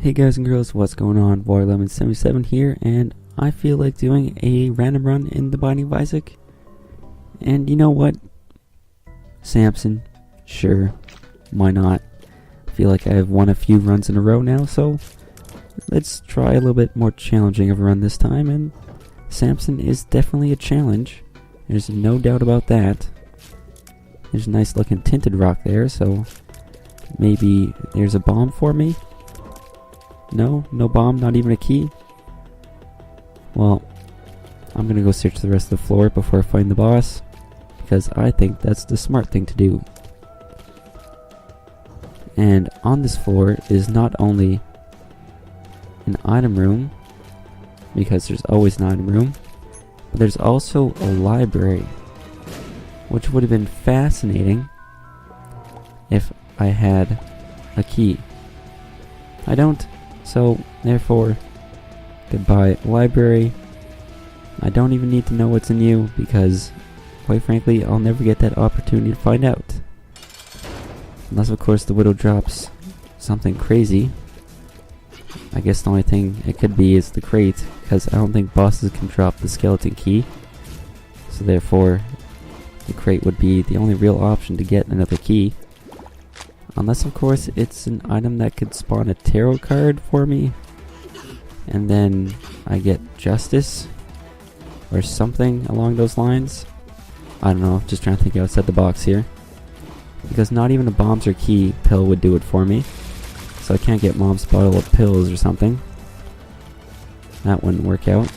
Hey guys and girls, what's going on? Waterlemon77 here, and I feel like doing a random run in the Binding of Isaac. And you know what? Samson, sure, why not? I feel like I've won a few runs in a row now, so let's try a little bit more challenging of a run this time, and Samson is definitely a challenge. There's no doubt about that. There's a nice looking tinted rock there, so maybe there's a bomb for me? No bomb, not even a key? Well, I'm gonna go search the rest of the floor before I find the boss, because I think that's the smart thing to do. And on this floor is not only an item room, because there's always an item room, but there's also a library, which would have been fascinating if I had a key. I don't. So, therefore, goodbye library. I don't even need to know what's in you, because, quite frankly, I'll never get that opportunity to find out. Unless, of course, the widow drops something crazy. I guess the only thing it could be is the crate, because I don't think bosses can drop the skeleton key. So, therefore, the crate would be the only real option to get another key. Unless, of course, it's an item that could spawn a tarot card for me. And then I get justice. Or something along those lines. I don't know, just trying to think outside the box here. Because not even a bombs or key pill would do it for me. So I can't get mom's bottle of pills or something. That wouldn't work out.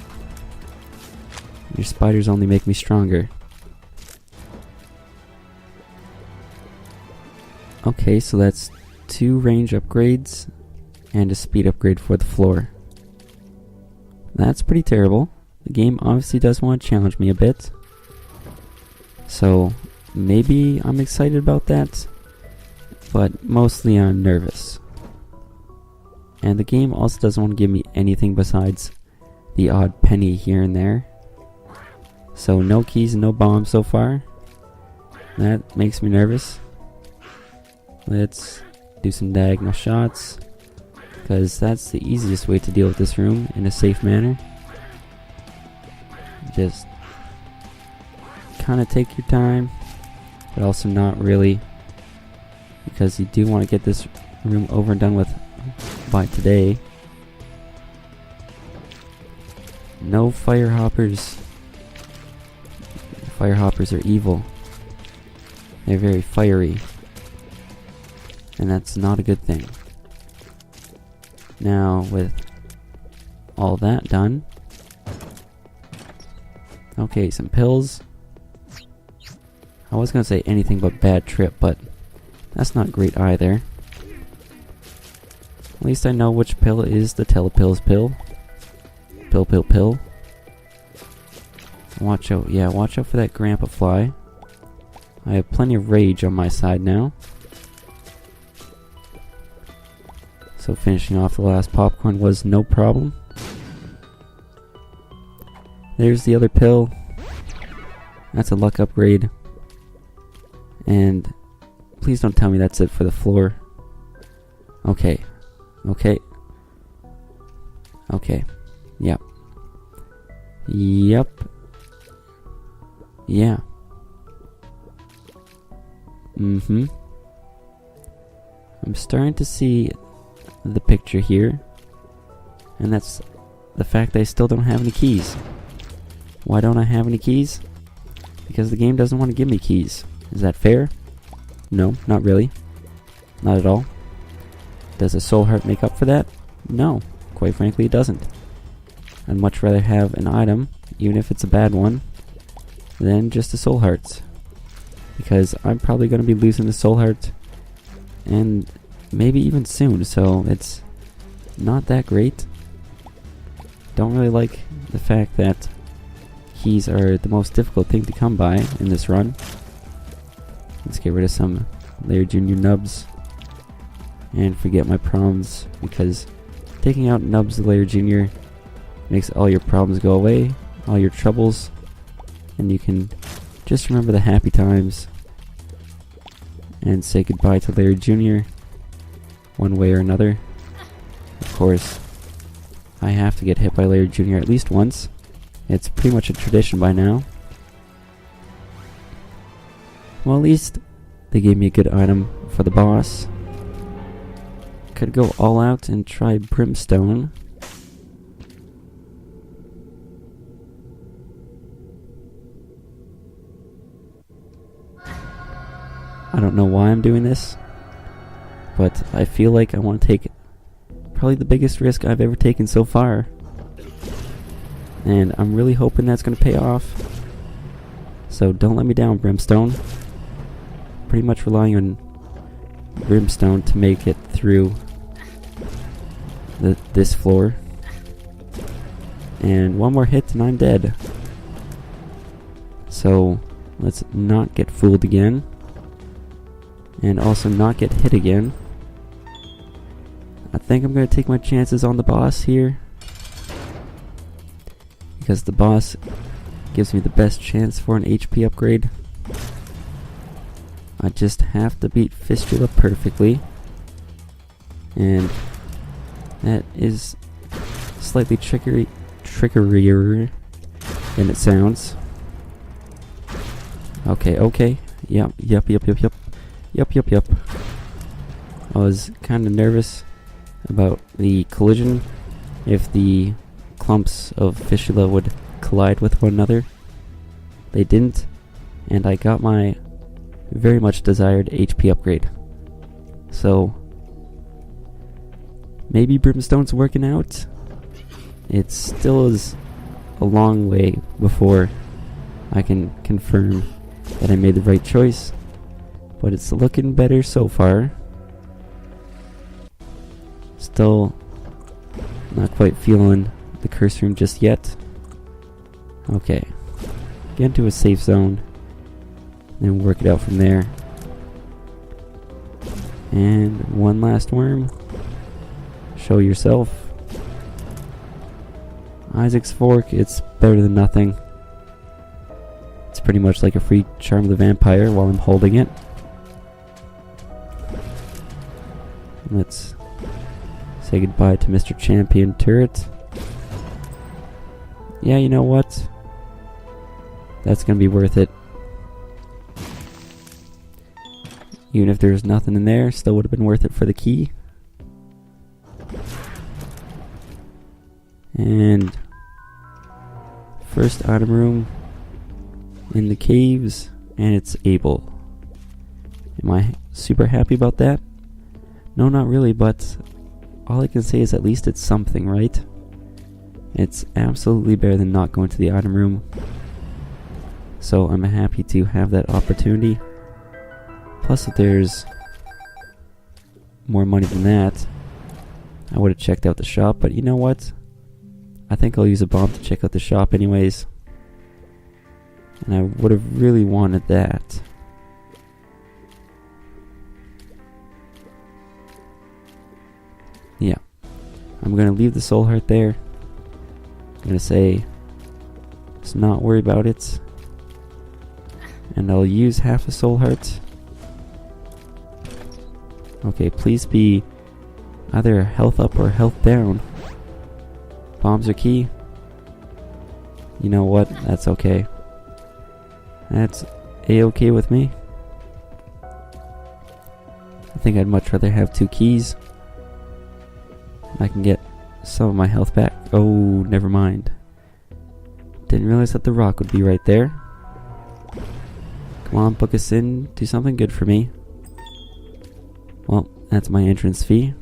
Your spiders only make me stronger. Okay, so that's 2 range upgrades and a speed upgrade for the floor. That's pretty terrible. The game obviously does want to challenge me a bit. So maybe I'm excited about that, but mostly I'm nervous. And the game also doesn't want to give me anything besides the odd penny here and there. So no keys and no bombs so far. That makes me nervous. Let's do some diagonal shots, because that's the easiest way to deal with this room in a safe manner. Just kind of take your time, but also not really, because you do want to get this room over and done with by today. No fire hoppers. Fire hoppers are evil. They're very fiery. And that's not a good thing. Now, with all that done, okay, some pills. I was gonna say anything but bad trip, but that's not great either. At least I know which pill is the telepills pill. Pill. Watch out, yeah, watch out for that grandpa fly. I have plenty of rage on my side now. So finishing off the last popcorn was no problem. There's the other pill. That's a luck upgrade. And please don't tell me that's it for the floor. Okay. Yep. Yeah. I'm starting to see the picture here, and that's the fact that I still don't have any keys. Why don't I have any keys? Because the game doesn't want to give me keys. Is that fair? No, not really. Not at all. Does a soul heart make up for that? No, quite frankly it doesn't. I'd much rather have an item, even if it's a bad one, than just a soul heart. Because I'm probably going to be losing the soul heart, and maybe even soon, so it's not that great. Don't really like the fact that keys are the most difficult thing to come by in this run. Let's get rid of some Laird Jr. nubs and forget my problems, because taking out nubs of Laird Jr. makes all your problems go away, all your troubles, and you can just remember the happy times and say goodbye to Laird Jr. one way or another. of course, I have to get hit by Larry Jr. at least once. It's pretty much a tradition by now. Well, at least they gave me a good item for the boss. Could go all out and try Brimstone. I don't know why I'm doing this, but I feel like I want to take probably the biggest risk I've ever taken so far. And I'm really hoping that's going to pay off. So don't let me down, Brimstone. Pretty much relying on Brimstone to make it through this floor. And one more hit and I'm dead. So let's not get fooled again. And also not get hit again. I think I'm going to take my chances on the boss here, because the boss gives me the best chance for an HP upgrade. I just have to beat Fistula perfectly. And that is slightly trickerier than it sounds. Okay. Yep. I was kind of nervous about the collision, if the clumps of Fistula would collide with one another. They didn't, and I got my very much desired HP upgrade. So maybe Brimstone's working out. It still is a long way before I can confirm that I made the right choice, but it's looking better so far. Still not quite feeling the curse room just yet. Okay, get into a safe zone, then work it out from there. And one last worm. Show yourself. Isaac's Fork, it's better than nothing. It's pretty much like a free Charm of the Vampire while I'm holding it. Let's say goodbye to Mr. Champion Turret. Yeah, you know what? That's gonna be worth it. Even if there's nothing in there, still would have been worth it for the key. And first item room in the caves, and it's able. Am I super happy about that? No, not really, but all I can say is at least it's something, right? It's absolutely better than not going to the item room. So I'm happy to have that opportunity. Plus, if there's more money than that, I would have checked out the shop, but you know what? I think I'll use a bomb to check out the shop anyways. And I would have really wanted that. Yeah. I'm going to leave the soul heart there. I'm going to say, let's not worry about it. And I'll use half a soul heart. Okay, please be either health up or health down. Bombs are key. You know what? That's okay. That's a-okay with me. I think I'd much rather have 2 keys. I can get some of my health back. Oh, never mind. Didn't realize that the rock would be right there. Come on, book us in. Do something good for me. Well, that's my entrance fee.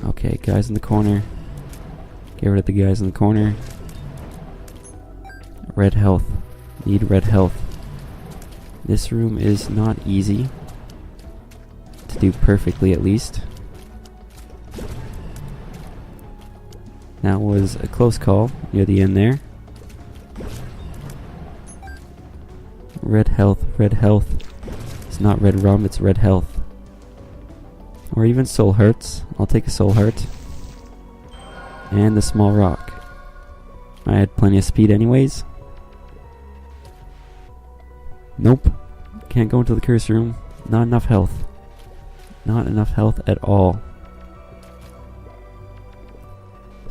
Okay, guys in the corner. Get rid of the guys in the corner. Red health. Need red health. This room is not easy to do perfectly, at least. That was a close call near the end there. Red health, red health. It's not red rum, it's red health. Or even soul hearts. I'll take a soul heart. And the small rock. I had plenty of speed anyways. Nope. Can't go into the curse room. Not enough health. Not enough health at all.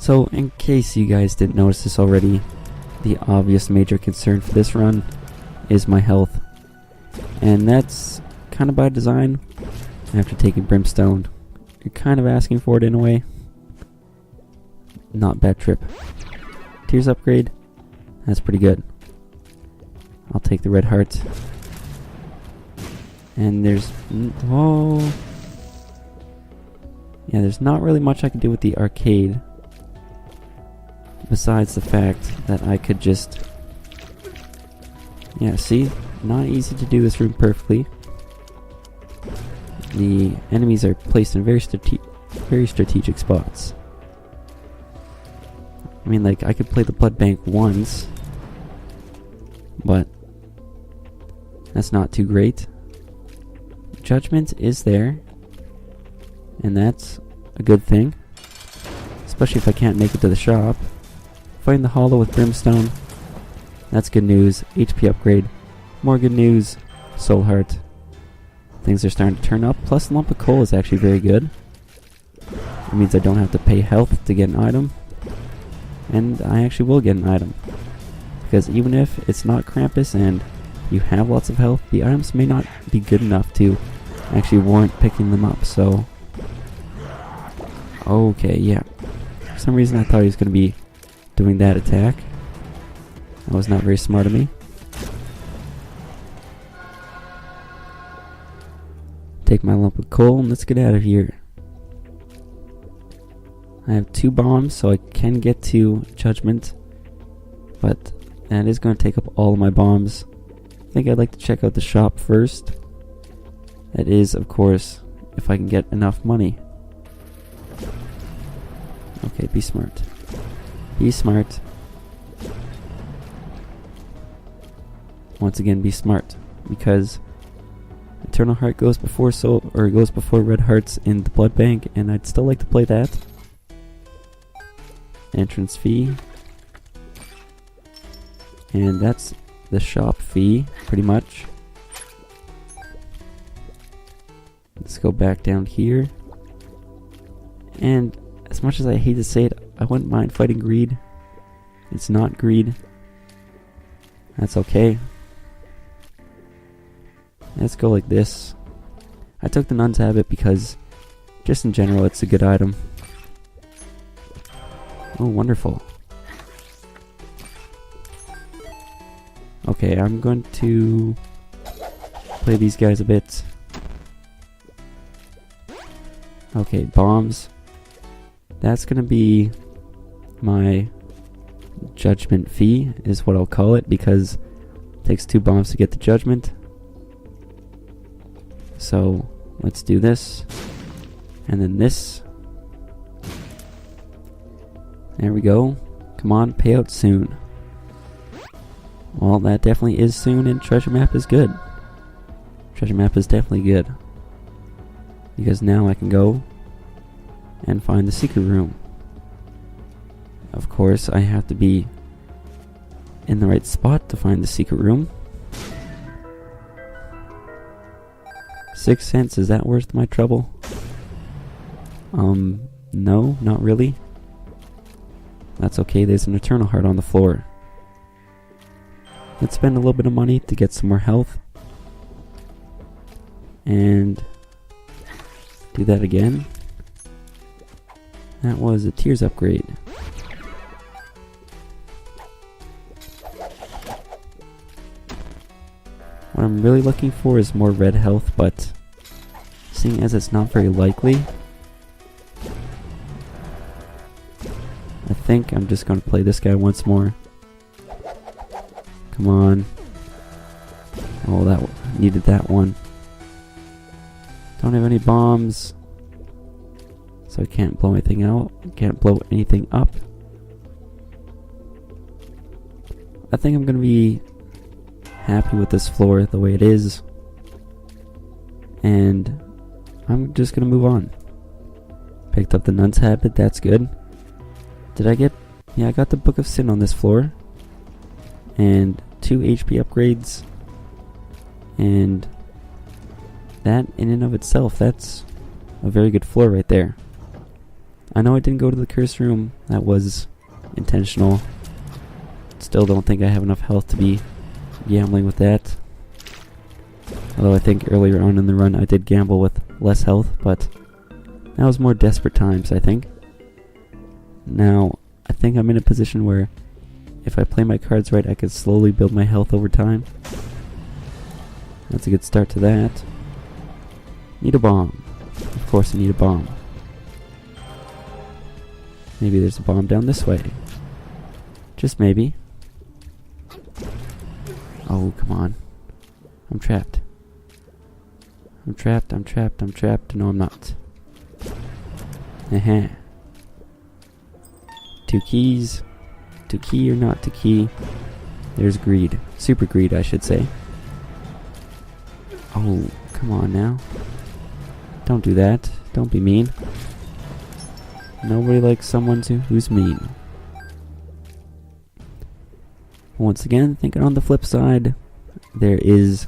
So, in case you guys didn't notice this already, the obvious major concern for this run is my health. And that's kind of by design. After taking Brimstone, you're kind of asking for it in a way. Not bad trip. Tears upgrade, that's pretty good. I'll take the red heart. And there's... oh... yeah, there's not really much I can do with the arcade. Besides the fact that I could just... yeah, see? Not easy to do this room perfectly. The enemies are placed in very strategic spots. I mean, like, I could play the blood bank once, but that's not too great. Judgment is there, and that's a good thing, especially if I can't make it to the shop. Fighting the hollow with Brimstone, that's good news. HP upgrade, more good news. Soul heart. Things are starting to turn up, plus lump of coal is actually very good. It means I don't have to pay health to get an item, and I actually will get an item. Because even if it's not Krampus and you have lots of health, the items may not be good enough to actually warrant picking them up, so... okay, yeah. For some reason I thought he was going to be doing that attack. That was not very smart of me. Take my lump of coal and let's get out of here. I have 2 bombs, so I can get to Judgment, but that is going to take up all of my bombs. I think I'd like to check out the shop first. That is, of course, if I can get enough money. Okay, be smart. Be smart. Once again, be smart, because Eternal Heart goes before soul, or goes before red hearts in the blood bank, and I'd still like to play that. Entrance fee. And that's the shop fee, pretty much. Let's go back down here. And as much as I hate to say it, I wouldn't mind fighting greed. It's not greed. That's okay. Let's go like this. I took the Nun's Habit because, just in general, it's a good item. Oh, wonderful. Okay, I'm going to play these guys a bit. Okay, bombs. That's gonna be my judgment fee, is what I'll call it, because it takes 2 bombs to get the judgment. So, let's do this. And then this. There we go. Come on, pay out soon. Well, that definitely is soon, and treasure map is good. Treasure map is definitely good. Because now I can go and find the secret room. Of course, I have to be in the right spot to find the secret room. 6 cents, is that worth my trouble? No, not really. That's okay, there's an Eternal Heart on the floor. Let's spend a little bit of money to get some more health. And do that again. That was a Tears upgrade. What I'm really looking for is more red health, but seeing as it's not very likely, I think I'm just going to play this guy once more. Come on. Oh, that needed that one. Don't have any bombs, so I can't blow anything out. Can't blow anything up. I think I'm going to be happy with this floor the way it is, and I'm just going to move on. Picked up the Nun's Habit, that's good. Did I get... yeah, I got the Book of Sin on this floor. And 2 HP upgrades. And that in and of itself, that's a very good floor right there. I know I didn't go to the cursed room. That was intentional. Still don't think I have enough health to be gambling with that. Although I think earlier on in the run I did gamble with less health, but that was more desperate times, I think. Now, I think I'm in a position where if I play my cards right, I could slowly build my health over time. That's a good start to that. Need a bomb. Of course I need a bomb. Maybe there's a bomb down this way. Just maybe. Oh, come on. I'm trapped. I'm trapped, I'm trapped, I'm trapped. No, I'm not. Uh-huh. 2 keys. To key or not to key. There's greed. Super greed, I should say. Oh, come on now. Don't do that. Don't be mean. Nobody likes someone who's mean. Once again, thinking on the flip side, there is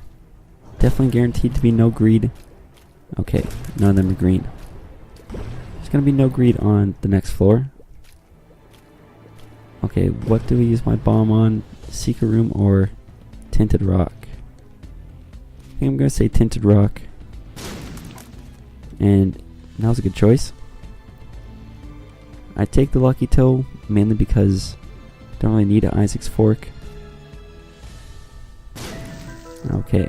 definitely guaranteed to be no greed. Okay, none of them are green. There's gonna be no greed on the next floor. Okay, what do we use my bomb on? Secret room or tinted rock? I think I'm gonna say tinted rock. And that was a good choice. I take the lucky toe mainly because I don't really need an Isaac's fork. Okay.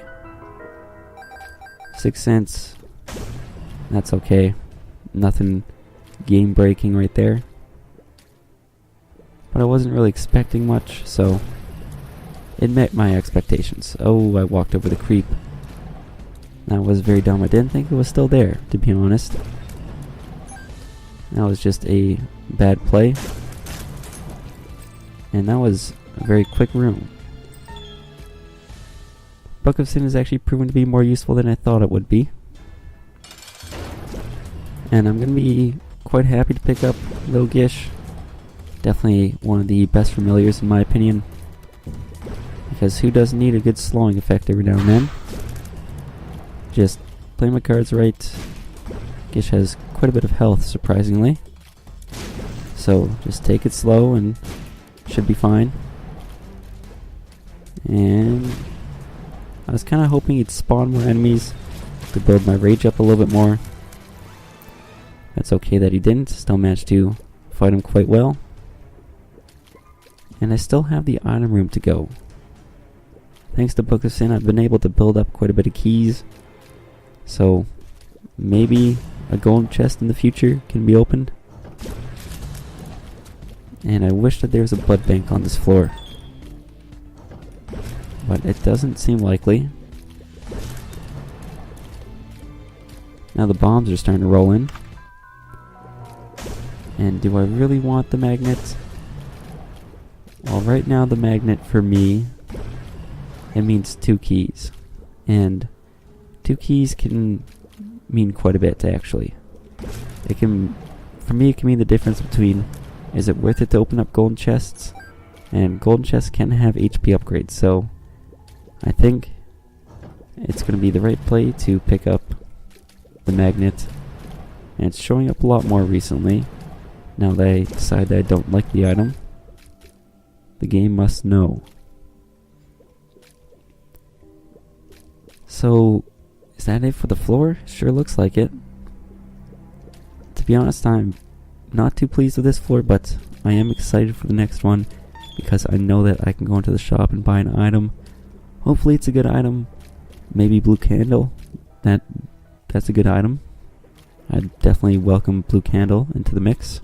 6 cents. That's okay. Nothing game breaking right there. But I wasn't really expecting much, so it met my expectations. Oh, I walked over the creep. That was very dumb. I didn't think it was still there, to be honest. That was just a bad play. And that was a very quick room. Book of Sin has actually proven to be more useful than I thought it would be. And I'm going to be quite happy to pick up Little Gish. Definitely one of the best familiars in my opinion. Because who doesn't need a good slowing effect every now and then? Just play my cards right. Gish has quite a bit of health, surprisingly. So just take it slow and should be fine. And I was kind of hoping he'd spawn more enemies to build my rage up a little bit more. That's okay that he didn't. Still managed to fight him quite well. And I still have the item room to go. Thanks to Book of Sin, I've been able to build up quite a bit of keys. So maybe a golden chest in the future can be opened. And I wish that there was a blood bank on this floor. But it doesn't seem likely. Now the bombs are starting to roll in. And do I really want the magnet? Well, right now the magnet for me, it means 2 keys. And 2 keys can mean quite a bit, actually. It can, for me, it can mean the difference between, is it worth it to open up golden chests? And golden chests can have HP upgrades, so I think it's going to be the right play to pick up the magnet. And it's showing up a lot more recently. Now that I decide that I don't like the item, the game must know. So, is that it for the floor? Sure looks like it. To be honest, I'm not too pleased with this floor, but I am excited for the next one because I know that I can go into the shop and buy an item. Hopefully it's a good item. Maybe blue candle. That's a good item. I'd definitely welcome blue candle into the mix.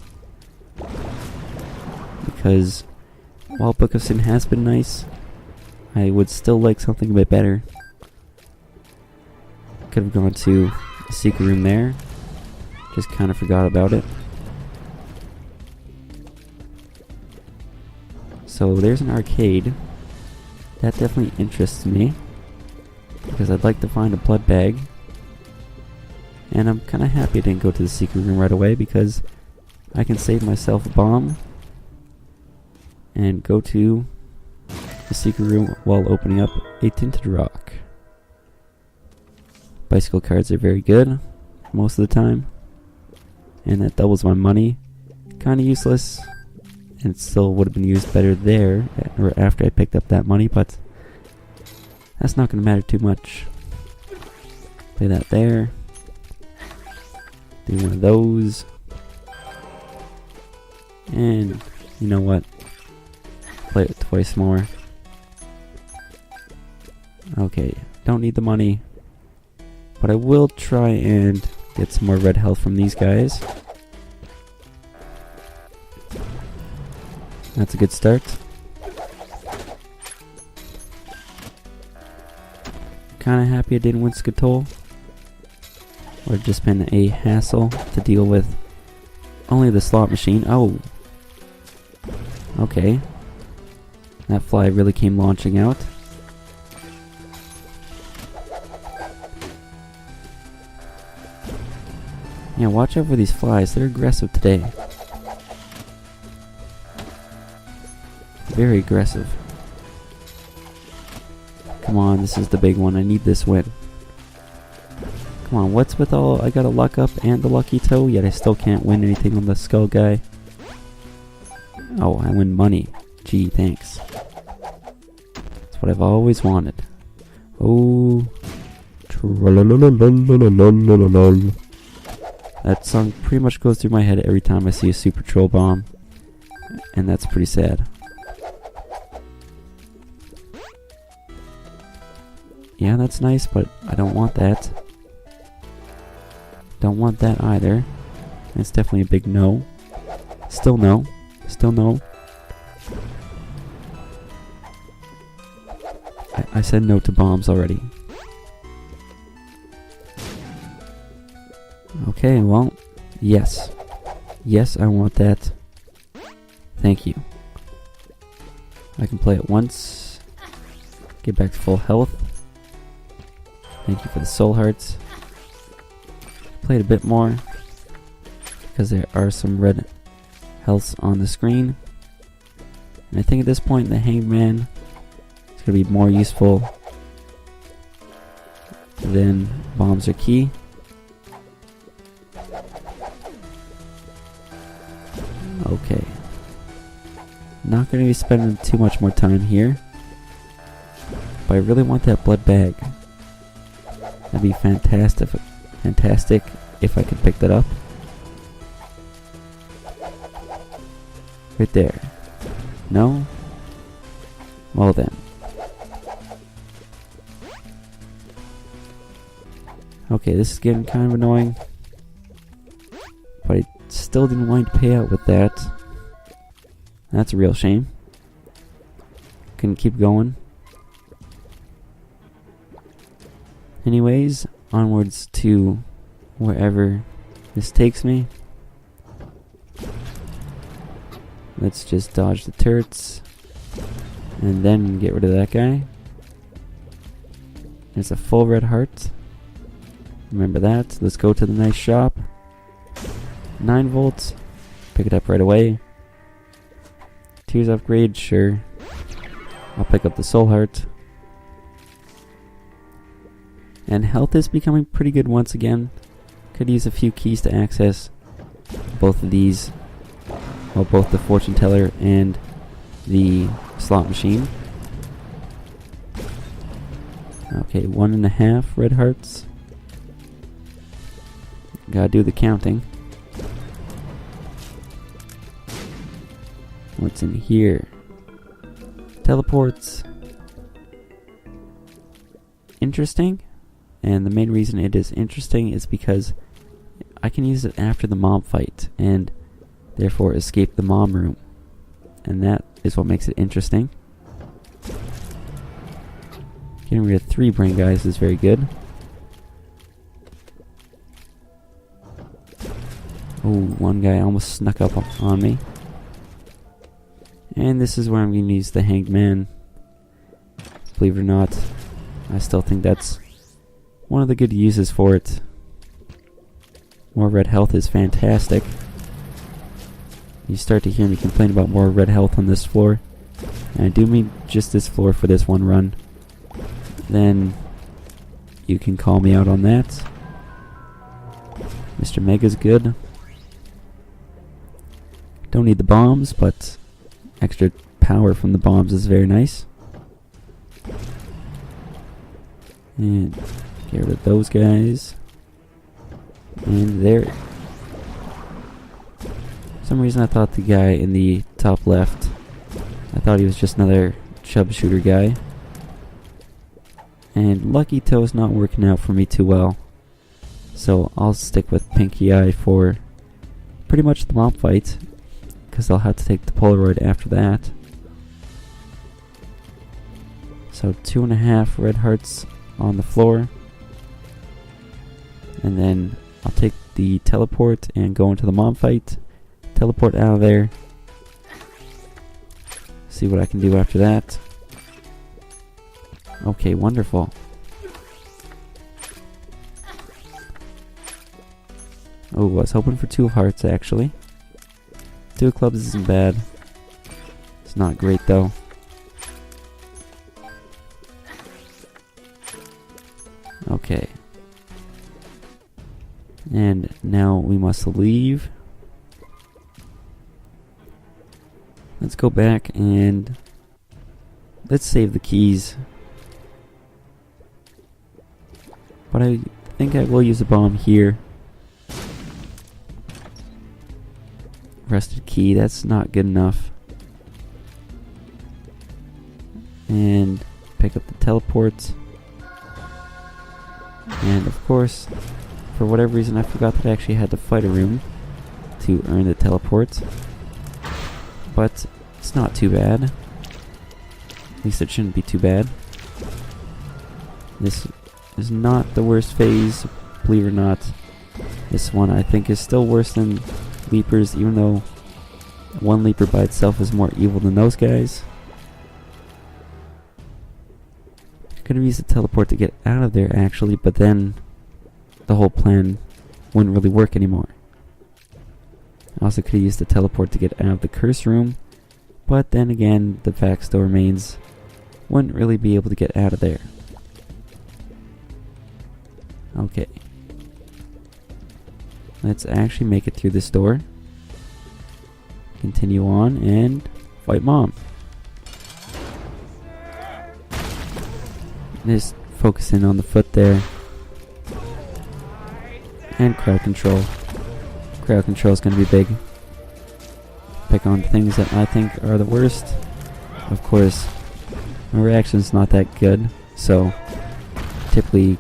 Because while Book of Sin has been nice, I would still like something a bit better. Could have gone to the secret room there. Just kind of forgot about it. So there's an arcade. That definitely interests me. Because I'd like to find a blood bag. And I'm kind of happy I didn't go to the secret room right away because I can save myself a bomb and go to the secret room while opening up a tinted rock. Bicycle cards are very good most of the time, and that doubles my money kind of useless. And it still would have been used better there, or after I picked up that money, but that's not going to matter too much. Play that there. Do one of those. And you know what? Play it twice more. Okay, don't need the money. But I will try and get some more red health from these guys. That's a good start. Kinda happy I didn't win Skatol. Would have just been a hassle to deal with only the slot machine. Oh. Okay. That fly really came launching out. Yeah, watch out for these flies. They're aggressive today. Very aggressive. Come on, this is the big one. I need this win. Come on, what's with all... I got a luck up and the lucky toe, yet I still can't win anything on the skull guy. Oh, I win money. Gee, thanks. That's what I've always wanted. Oh. That song pretty much goes through my head every time I see a Super Troll Bomb. And that's pretty sad. Yeah, that's nice, but I don't want that. Don't want that either. It's definitely a big no. Still no. Still no. I said no to bombs already. Okay, well, yes. Yes, I want that. Thank you. I can play it once. Get back to full health. Thank you for the soul hearts. Play it a bit more because there are some red healths on the screen. And I think at this point the hangman is going to be more useful than bombs or key. Okay. Not going to be spending too much more time here. But I really want that blood bag. That'd be fantastic. Fantastic if I could pick that up. Right there. No? Well then. Okay, this is getting kind of annoying. But I still didn't want to pay out with that. That's a real shame. Couldn't keep going. Anyways, onwards to wherever this takes me. Let's just dodge the turrets and then get rid of that guy. There's a full red heart. Remember that. Let's go to the nice shop. 9 volts. Pick it up right away. Tears upgrade, sure. I'll pick up the soul heart. And health is becoming pretty good once again. Could use a few keys to access both of these. Well, both the fortune teller and the slot machine. Okay, 1.5 red hearts. Gotta do the counting. What's in here? Teleports. Interesting. And the main reason it is interesting is because I can use it after the mob fight and therefore escape the mob room. And that is what makes it interesting. Getting rid of 3 brain guys is very good. Oh, one guy almost snuck up on me. And this is where I'm going to use the hanged man. Believe it or not, I still think that's one of the good uses for it. More red health is fantastic. You start to hear me complain about more red health on this floor. And I do mean just this floor for this one run. Then you can call me out on that. Mr. Mega's good. Don't need the bombs, but extra power from the bombs is very nice. And get rid of those guys. And there. For some reason I thought the guy in the top left, I thought he was just another chub shooter guy. And Lucky Toe's not working out for me too well. So I'll stick with Pinky Eye for pretty much the mob fight, because I'll have to take the Polaroid after that. So 2.5 red hearts on the floor. And then I'll take the teleport and go into the mob fight. Teleport out of there. See what I can do after that. Okay, wonderful. Oh, I was hoping for 2 of hearts actually. 2 of clubs isn't bad. It's not great though. Okay. And now we must leave. Let's go back and let's save the keys. But I think I will use a bomb here. Rusted key, that's not good enough. And pick up the teleport. And of course, for whatever reason, I forgot that I actually had to fight a room to earn the teleport. But it's not too bad. At least it shouldn't be too bad. This is not the worst phase, believe it or not. This one I think is still worse than Leapers, even though one Leaper by itself is more evil than those guys. Could have used the teleport to get out of there actually, but then the whole plan wouldn't really work anymore. I also could have used the teleport to get out of the curse room, but then again, the fact still remains, wouldn't really be able to get out of there. Okay. Let's actually make it through this door. Continue on and fight Mom. Just focusing on the foot there. And crowd control. Crowd control is going to be big. Pick on things that I think are the worst. Of course, my reaction's not that good, so typically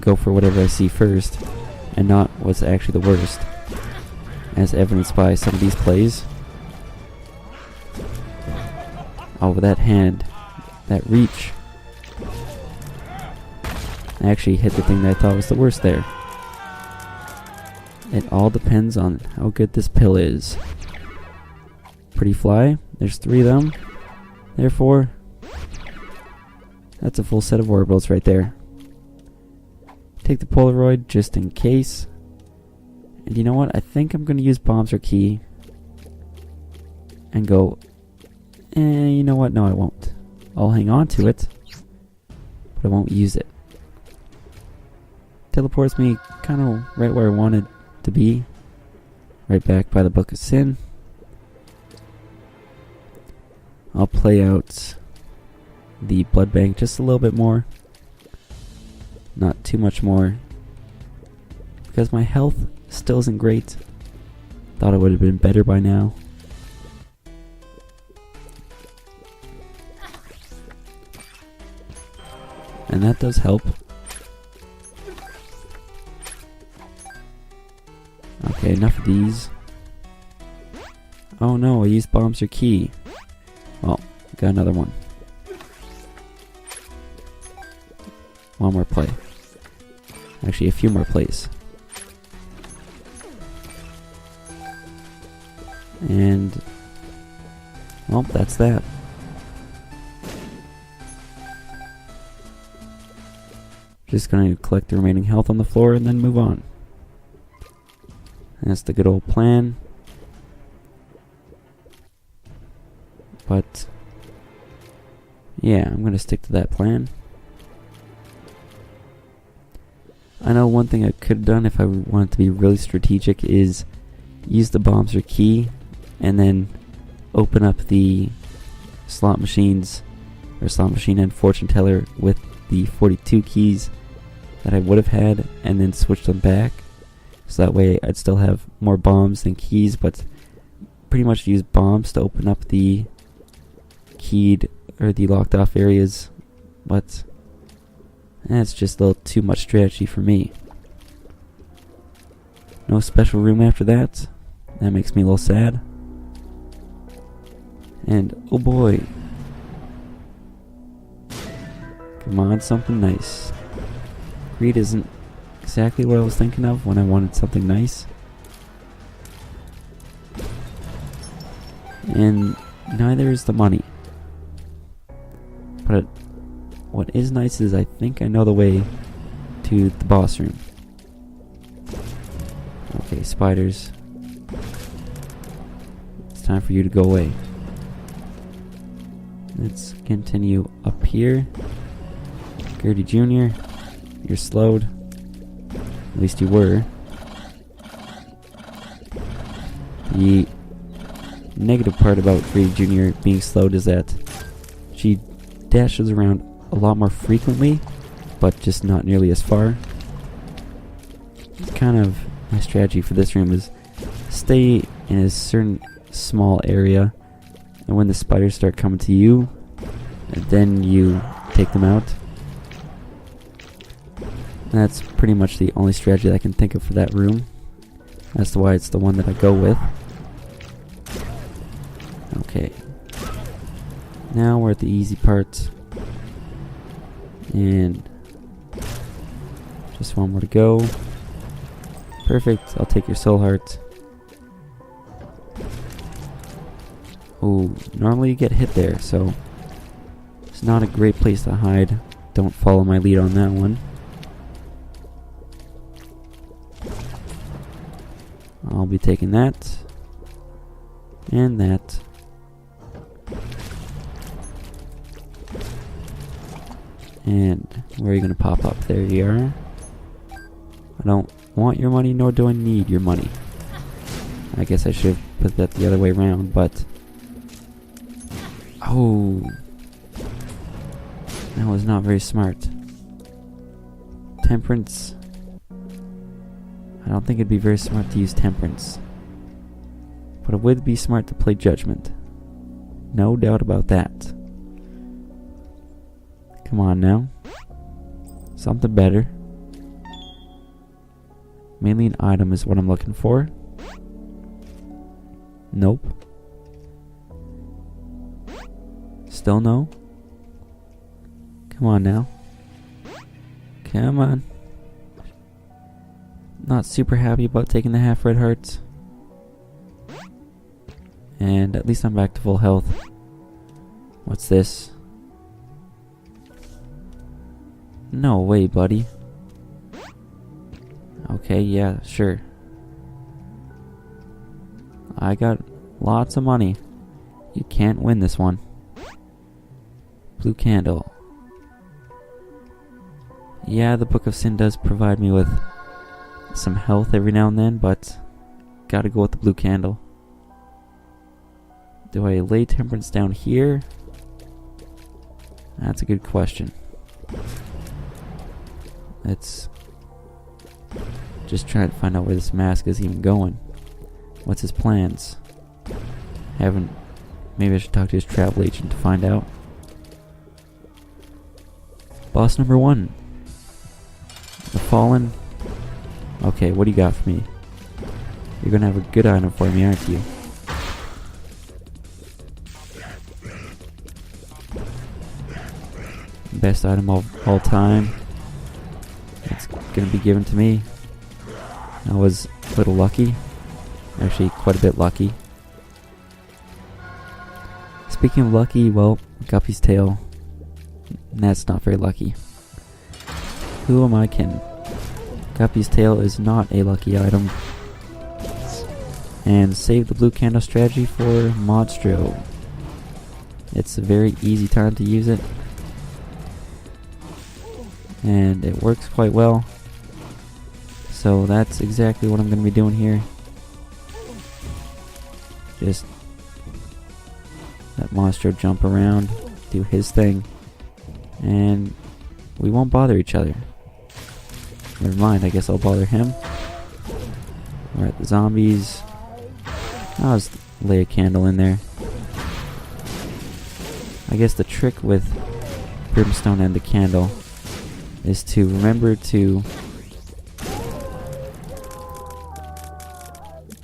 go for whatever I see first, and not what's actually the worst, as evidenced by some of these plays. Oh, with that hand, that reach, I actually hit the thing that I thought was the worst there. It all depends on how good this pill is. Pretty fly, there's 3 of them, therefore that's a full set of orbitals right there. Take the Polaroid just in case. And you know what? I think I'm going to use bombs or key. And go... you know what? No, I won't. I'll hang on to it. But I won't use it. Teleports me kind of right where I wanted to be. Right back by the Book of Sin. I'll play out the blood bank just a little bit more. Not too much more, because my health still isn't great. Thought it would have been better by now. And that does help. Okay, enough of these. Oh no, I used bombs or key. Well, got another one. One more play. Actually, a few more plays. And... well, that's that. Just gonna collect the remaining health on the floor and then move on. That's the good old plan. But... yeah, I'm gonna stick to that plan. I know one thing I could have done if I wanted to be really strategic is use the bombs or key and then open up the slot machines, or slot machine and fortune teller with the 42 keys that I would have had, and then switch them back. So that way I'd still have more bombs than keys, but pretty much use bombs to open up the keyed or the locked off areas. But that's just a little too much strategy for me. No special room after that. That makes me a little sad. And oh boy. Come on, something nice. Greed isn't exactly what I was thinking of when I wanted something nice. And neither is the money. But what is nice is I think I know the way to the boss room. Okay, spiders. It's time for you to go away. Let's continue up here. Gertie Jr., you're slowed. At least you were. The negative part about Gertie Jr. being slowed is that she dashes around a lot more frequently, but just not nearly as far. It's kind of my strategy for this room is stay in a certain small area, and when the spiders start coming to you, then you take them out. And that's pretty much the only strategy that I can think of for that room. That's why it's the one that I go with. Okay. Now we're at the easy part. And just one more to go. Perfect. I'll take your soul heart. Oh, normally you get hit there, so it's not a great place to hide. Don't follow my lead on that one. I'll be taking that. And that. And where are you going to pop up? There you are. I don't want your money, nor do I need your money. I guess I should have put that the other way around, but... Oh. That was not very smart. Temperance. I don't think it'd be very smart to use temperance. But it would be smart to play judgment. No doubt about that. Come on now. Something better. Mainly an item is what I'm looking for. Nope. Still no. Come on now. Come on. Not super happy about taking the half red hearts. And at least I'm back to full health. What's this? No way, buddy. Okay, yeah, sure. I got lots of money. You can't win this one. Blue candle. Yeah, the Book of Sin does provide me with some health every now and then, but gotta go with the blue candle. Do I lay temperance down here? That's a good question. Let's just try to find out where this mask is even going. What's his plans? Maybe I should talk to his travel agent to find out. Boss number 1. The Fallen. Okay, what do you got for me? You're gonna have a good item for me, aren't you? Best item of all time. It's gonna be given to me. I was a little lucky. Actually, quite a bit lucky. Speaking of lucky, well, Guppy's tail. That's not very lucky. Who am I kidding? Guppy's tail is not a lucky item. And save the blue candle strategy for Monstro. It's a very easy time to use it. And it works quite well. So that's exactly what I'm going to be doing here. Just let Monstro jump around, do his thing, and we won't bother each other. Never mind, I guess I'll bother him. We're at the zombies. I'll just lay a candle in there. I guess the trick with brimstone and the candle is to remember to...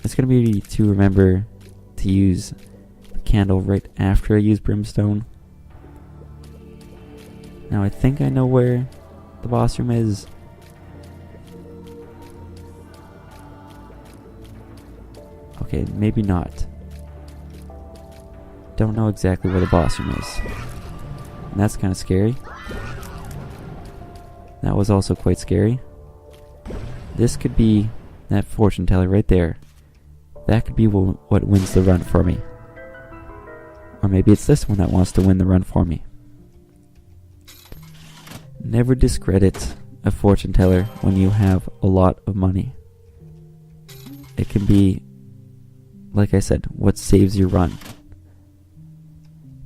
It's going to be to remember to use the candle right after I use brimstone. Now I think I know where the boss room is. Okay, maybe not. Don't know exactly where the boss room is. And that's kind of scary. That was also quite scary. This could be that fortune teller right there. That could be what wins the run for me. Or maybe it's this one that wants to win the run for me. Never discredit a fortune teller when you have a lot of money. It can be, like I said, what saves your run.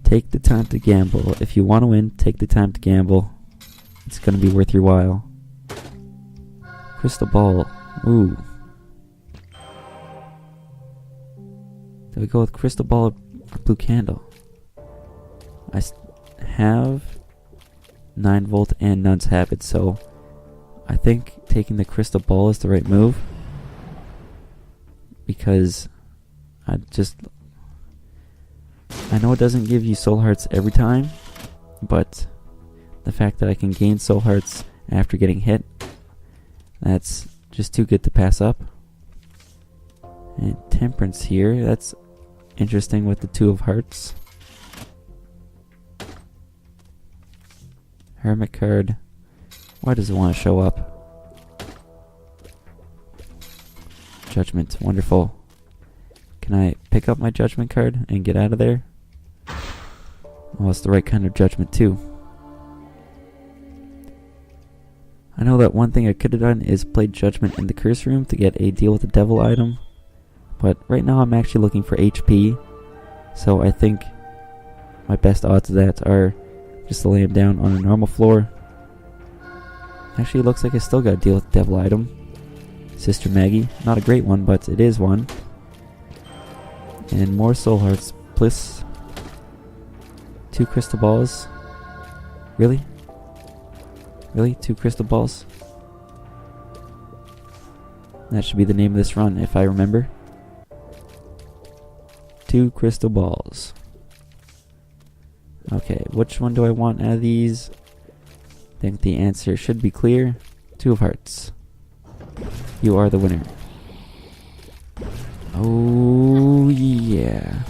Take the time to gamble. If you want to win, take the time to gamble. It's going to be worth your while. Crystal ball. Ooh. Do we go with crystal ball or blue candle? I have 9 volt and Nun's habit, so I think taking the crystal ball is the right move. Because I know it doesn't give you soul hearts every time, but the fact that I can gain soul hearts after getting hit, that's just too good to pass up. And temperance here, that's interesting with the 2 of hearts. Hermit card, why does it want to show up? Judgment, wonderful. Can I pick up my judgment card and get out of there? Well, it's the right kind of judgment too. I know that one thing I could have done is played judgment in the curse room to get a deal with the devil item. But right now I'm actually looking for HP. So I think my best odds of that are just to lay him down on a normal floor. Actually, it looks like I still got to deal with the devil item. Sister Maggie. Not a great one, but it is one. And more soul hearts. Plus 2 crystal balls. Really? Really? 2 crystal balls? That should be the name of this run, if I remember. 2 crystal balls. Okay, which one do I want out of these? I think the answer should be clear. 2 of hearts. You are the winner. Oh yeah.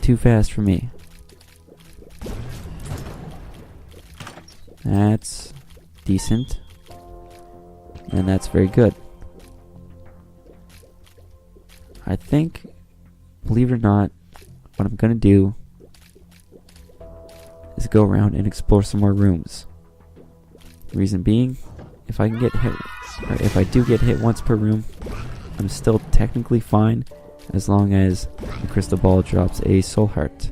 Too fast for me. That's decent. And that's very good. I think, believe it or not, what I'm gonna do is go around and explore some more rooms. The reason being, if I can get hit, or if I do get hit once per room, I'm still technically fine as long as the crystal ball drops a soul heart.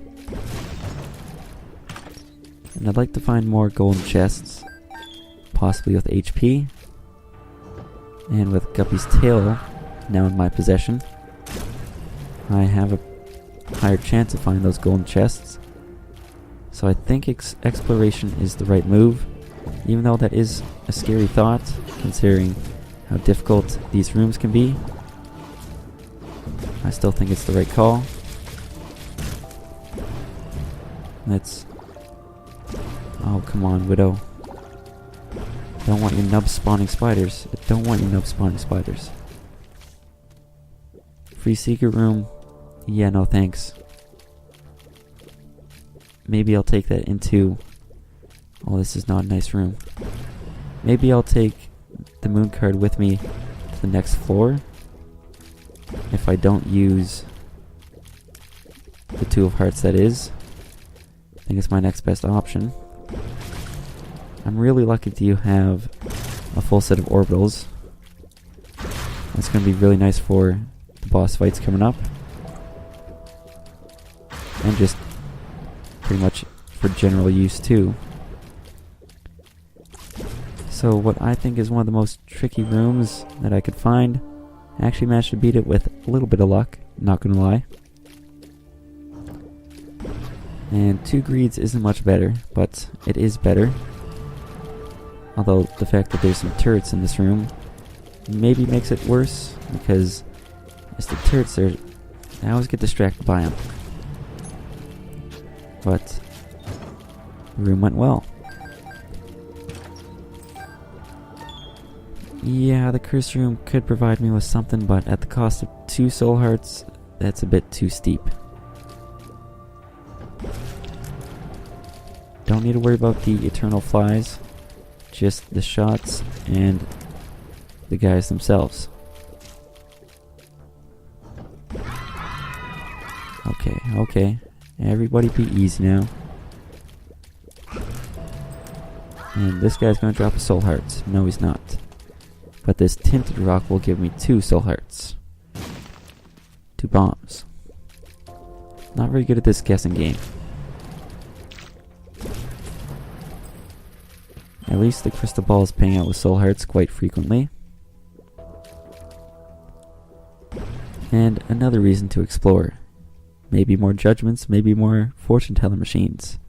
And I'd like to find more golden chests, possibly with HP. And with Guppy's tail now in my possession, I have a higher chance of finding those golden chests. So I think exploration is the right move, even though that is a scary thought, considering how difficult these rooms can be. I still think it's the right call. Let's... Oh, come on, Widow. Don't want your nub spawning spiders. I don't want your nub spawning spiders. Free secret room. Yeah, no thanks. Maybe I'll take that into... Oh, this is not a nice room. Maybe I'll take the moon card with me to the next floor. If I don't use the 2 of hearts, that is. I think it's my next best option. I'm really lucky to have a full set of orbitals. That's going to be really nice for the boss fights coming up. and just pretty much for general use too. So what I think is one of the most tricky rooms that I could find, I actually managed to beat it with a little bit of luck, not gonna lie. And 2 greeds isn't much better, but it is better. Although the fact that there's some turrets in this room maybe makes it worse, because it's the turrets there. I always get distracted by them. But the room went well. Yeah, the curse room could provide me with something, but at the cost of 2 soul hearts, that's a bit too steep. Don't need to worry about the eternal flies, just the shots and the guys themselves. Okay. Everybody be easy now. And this guy's gonna drop a soul heart. No, he's not. But this tinted rock will give me 2 soul hearts. 2 bombs. Not very good at this guessing game. At least the crystal ball is paying out with soul hearts quite frequently. And another reason to explore. Maybe more judgments, maybe more fortune teller machines.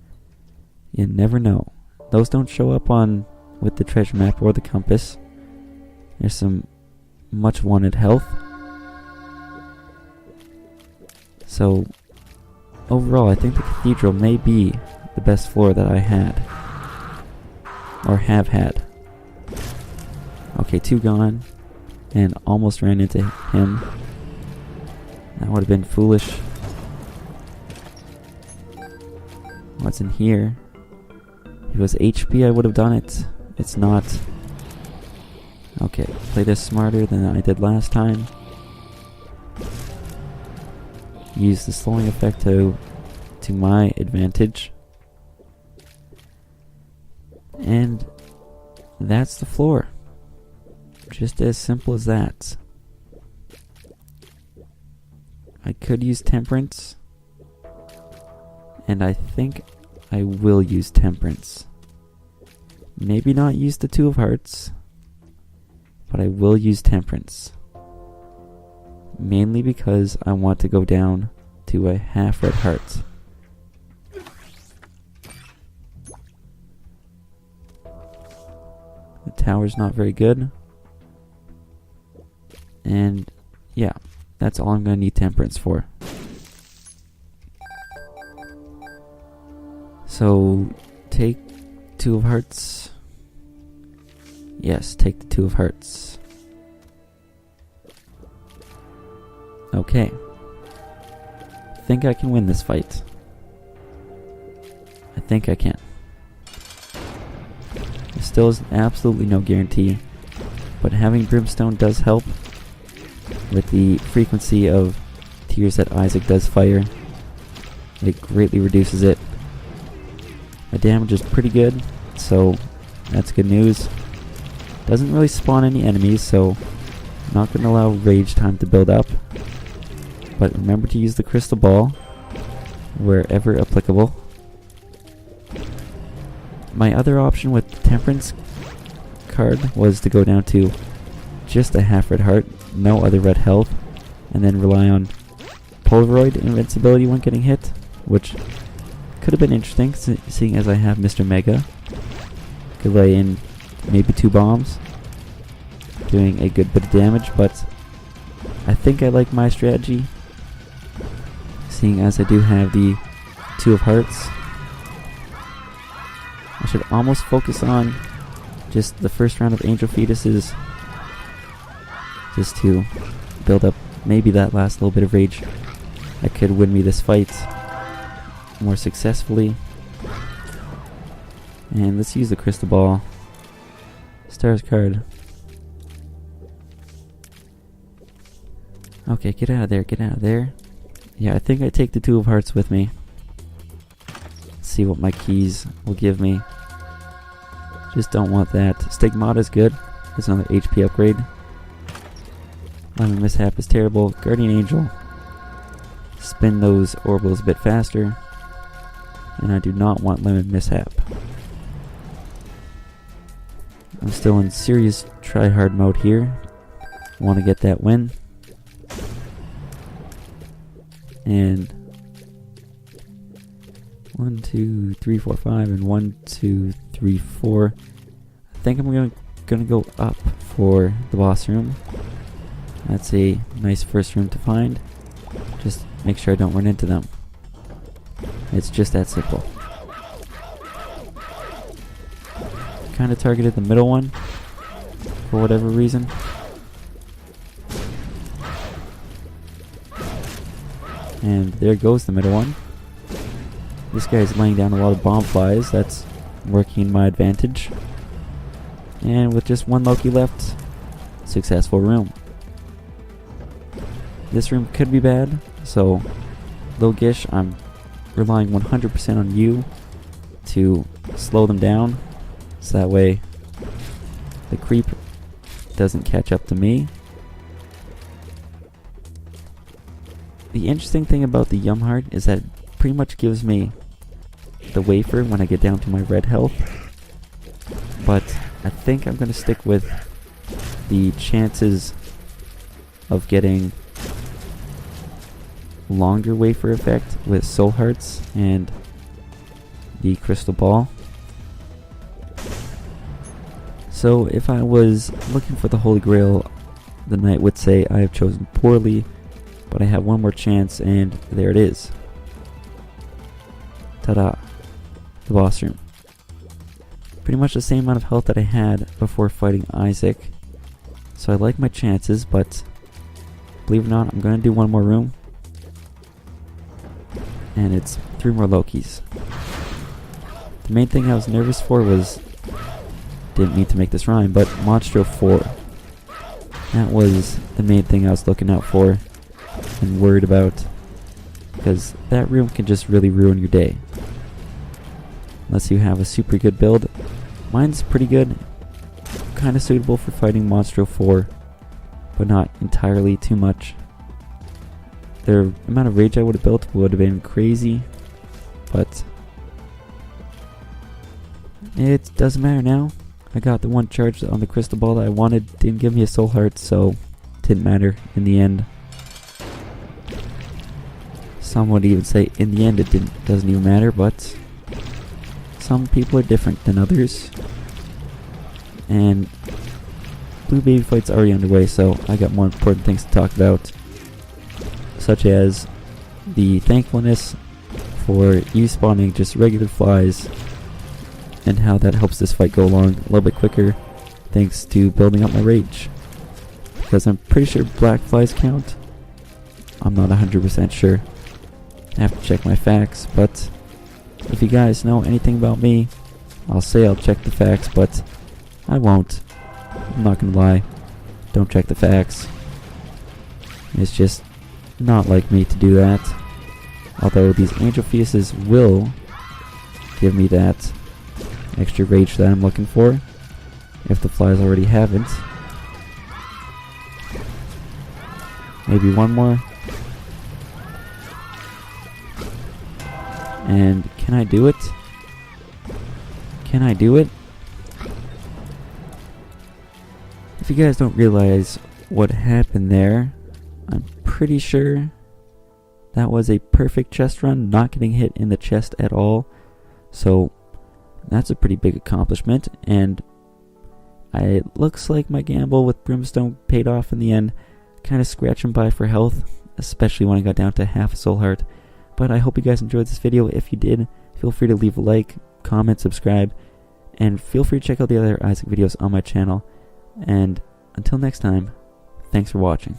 You never know. Those don't show up on with the treasure map or the compass. There's some much wanted health. So overall, I think the cathedral may be the best floor that I had. Or have had. Okay, 2 gone. And almost ran into him. That would have been foolish. What's in here? If it was HP, I would have done it. It's not. Okay, play this smarter than I did last time. Use the slowing effect to my advantage. And that's the floor. Just as simple as that. I could use temperance. And I think I will use temperance. Maybe not use the 2 of hearts. But I will use temperance. Mainly because I want to go down to a half red heart. The tower's not very good. And yeah, that's all I'm going to need temperance for. So take 2 of hearts. Yes, take the 2 of hearts. Okay. Think I can win this fight. I think I can. There still is absolutely no guarantee, but having brimstone does help with the frequency of tears that Isaac does fire. It greatly reduces it. My damage is pretty good, so that's good news. Doesn't really spawn any enemies, so I'm not going to allow rage time to build up. But remember to use the crystal ball wherever applicable. My other option with the temperance card was to go down to just a half red heart, no other red health, and then rely on Polaroid invincibility when getting hit, which could have been interesting, seeing as I have Mr. Mega. Could lay in maybe 2 bombs, doing a good bit of damage, but I think I like my strategy, seeing as I do have the 2 of hearts. I should almost focus on just the first round of angel fetuses, just to build up maybe that last little bit of rage that could win me this fight more successfully. And let's use the crystal ball. Stars card. Okay, get out of there, get out of there. Yeah, I think I take the 2 of hearts with me. Let's see what my keys will give me. Just don't want that. Stigmata is good. It's another HP upgrade. Lemon Mishap is terrible. Guardian Angel. spin those orbals a bit faster. And I do not want lemon mishap. I'm still in serious try-hard mode here. Want to get that win. And 1, 2, 3, 4, 5, and 1, 2, 3, 4. I think I'm gonna go up for the boss room. That's a nice first room to find. Just make sure I don't run into them. It's just that simple. Kind of targeted the middle one for whatever reason. And there goes the middle one. This guy's laying down a lot of bomb flies. That's working in my advantage. And with just one Loki left, successful room. This room could be bad, so Lil Gish, I'm relying 100% on you to slow them down, so that way the creep doesn't catch up to me. The interesting thing about the Yum Heart is that it pretty much gives me the wafer when I get down to my red health, but I think I'm going to stick with the chances of getting longer wafer effect with soul hearts and the crystal ball. So if I was looking for the Holy Grail, the knight would say I have chosen poorly, but I have one more chance, and there it is. Ta-da! The boss room. Pretty much the same amount of health that I had before fighting Isaac, so I like my chances, but believe it or not, I'm going to do one more room. And it's 3 more Lokis. The main thing I was nervous for was, didn't mean to make this rhyme, but Monstro 4. That was the main thing I was looking out for and worried about, because that room can just really ruin your day. Unless you have a super good build. Mine's pretty good, kind of suitable for fighting Monstro 4, but not entirely too much. The amount of rage I would have built would have been crazy, but it doesn't matter now. I got the one charge on the crystal ball that I wanted. Didn't give me a soul heart, so it didn't matter in the end. Some would even say in the end it doesn't even matter, but some people are different than others. And Blue Baby Fight's already underway, so I got more important things to talk about, such as the thankfulness for you spawning just regular flies and how that helps this fight go along a little bit quicker thanks to building up my rage. Because I'm pretty sure black flies count. I'm not 100% sure. I have to check my facts, but if you guys know anything about me, I'll say I'll check the facts, but I won't. I'm not gonna lie. Don't check the facts. It's just not like me to do that. Although these angel fetuses will give me that extra rage that I'm looking for, if the flies already haven't. Maybe one more. And can I do it? Can I do it? If you guys don't realize what happened there, I'm pretty sure that was a perfect chest run, not getting hit in the chest at all. So that's a pretty big accomplishment, and it looks like my gamble with Brimstone paid off in the end. Kind of scratching by for health, especially when I got down to half a soul heart. But I hope you guys enjoyed this video. If you did, feel free to leave a like, comment, subscribe, and feel free to check out the other Isaac videos on my channel. And until next time, thanks for watching.